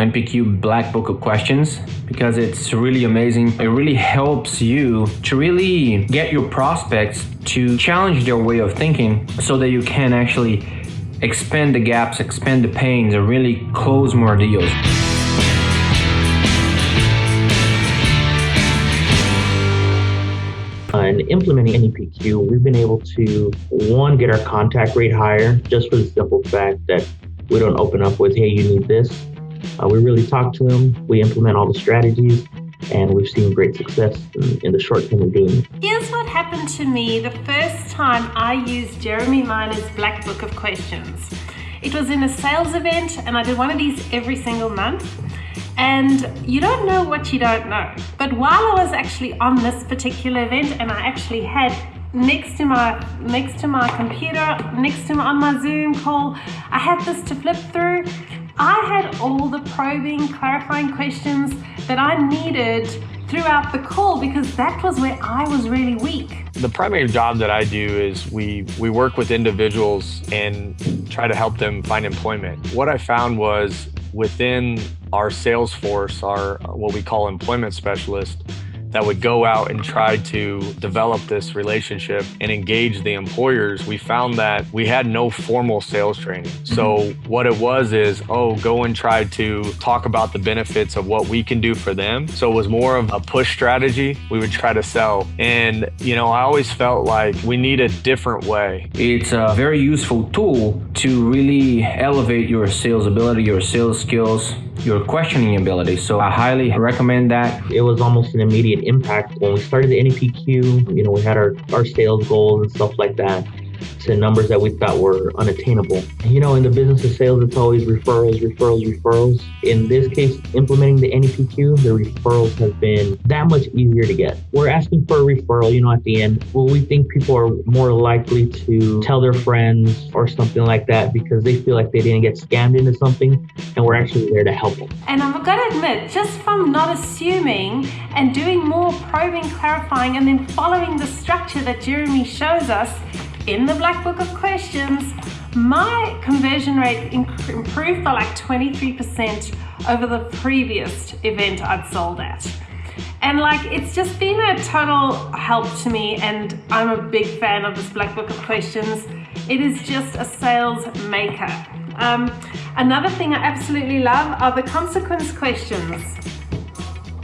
NEPQ Black Book of Questions because it's really amazing. It really helps you to really get your prospects to challenge their way of thinking so that you can actually expand the gaps, expand the pains, and really close more deals. In implementing NEPQ, we've been able to, one, get our contact rate higher just for the simple fact that we don't open up with, hey, you need this. We really talk to them, we implement all the strategies, and we've seen great success in the short term of doing it. Here's what happened to me the first time I used Jeremy Miner's Black Book of Questions. It was in a sales event, and I did one of these every single month. And you don't know what you don't know. But while I was actually on this particular event, and I actually had next to my computer, on my Zoom call, I had this to flip through. I had all the probing, clarifying questions that I needed throughout the call because that was where I was really weak. The primary job that I do is we work with individuals and try to help them find employment. What I found was within our sales force, our what we call employment specialists, that would go out and try to develop this relationship and engage the employers, we found that we had no formal sales training. So what it was is, go and try to talk about the benefits of what we can do for them. So it was more of a push strategy. We would try to sell. And, I always felt like we need a different way. It's a very useful tool to really elevate your sales ability, your sales skills, your questioning ability. So I highly recommend that. It was almost an immediate impact. When we started the NEPQ, we had our sales goals and stuff like that to numbers that we thought were unattainable. In the business of sales, it's always referrals. In this case, implementing the NEPQ, the referrals have been that much easier to get. We're asking for a referral, at the end. Well, we think people are more likely to tell their friends or something like that because they feel like they didn't get scammed into something, and we're actually there to help them. And I'm going to admit, just from not assuming and doing more probing, clarifying, and then following the structure that Jeremy shows us in the Black Book of Questions, my conversion rate improved by like 23% over the previous event I'd sold at. And it's just been a total help to me, and I'm a big fan of this Black Book of Questions. It is just a sales maker. Another thing I absolutely love are the consequence questions.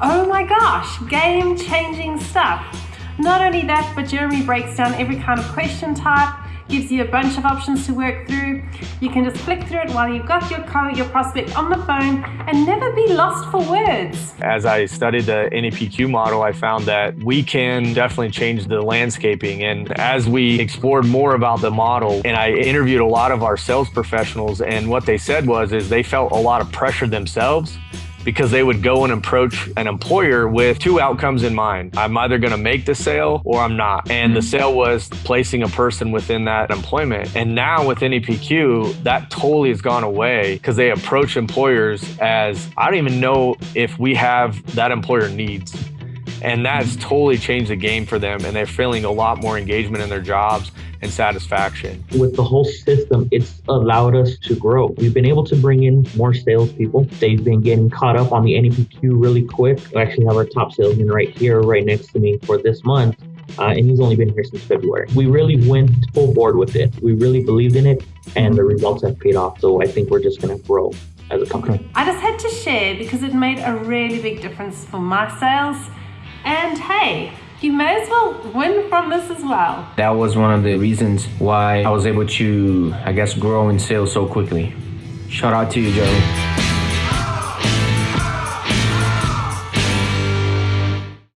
Oh my gosh, game-changing stuff. Not only that, but Jeremy breaks down every kind of question type, gives you a bunch of options to work through. You can just flick through it while you've got your prospect on the phone and never be lost for words. As I studied the NEPQ model, I found that we can definitely change the landscaping. And as we explored more about the model, and I interviewed a lot of our sales professionals, and what they said is they felt a lot of pressure themselves because they would go and approach an employer with two outcomes in mind. I'm either going to make the sale or I'm not. And the sale was placing a person within that employment. And now with NEPQ, that totally has gone away because they approach employers as, I don't even know if we have that employer needs. And that's totally changed the game for them. And they're feeling a lot more engagement in their jobs and satisfaction. With the whole system, it's allowed us to grow. We've been able to bring in more salespeople. They've been getting caught up on the NEPQ really quick. We actually have our top salesman right here, right next to me for this month. And he's only been here since February. We really went full board with it. We really believed in it, and the results have paid off. So I think we're just going to grow as a company. I just had to share because it made a really big difference for my sales. And hey, you may as well win from this as well. That was one of the reasons why I was able to, grow in sales so quickly. Shout out to you, Jeremy.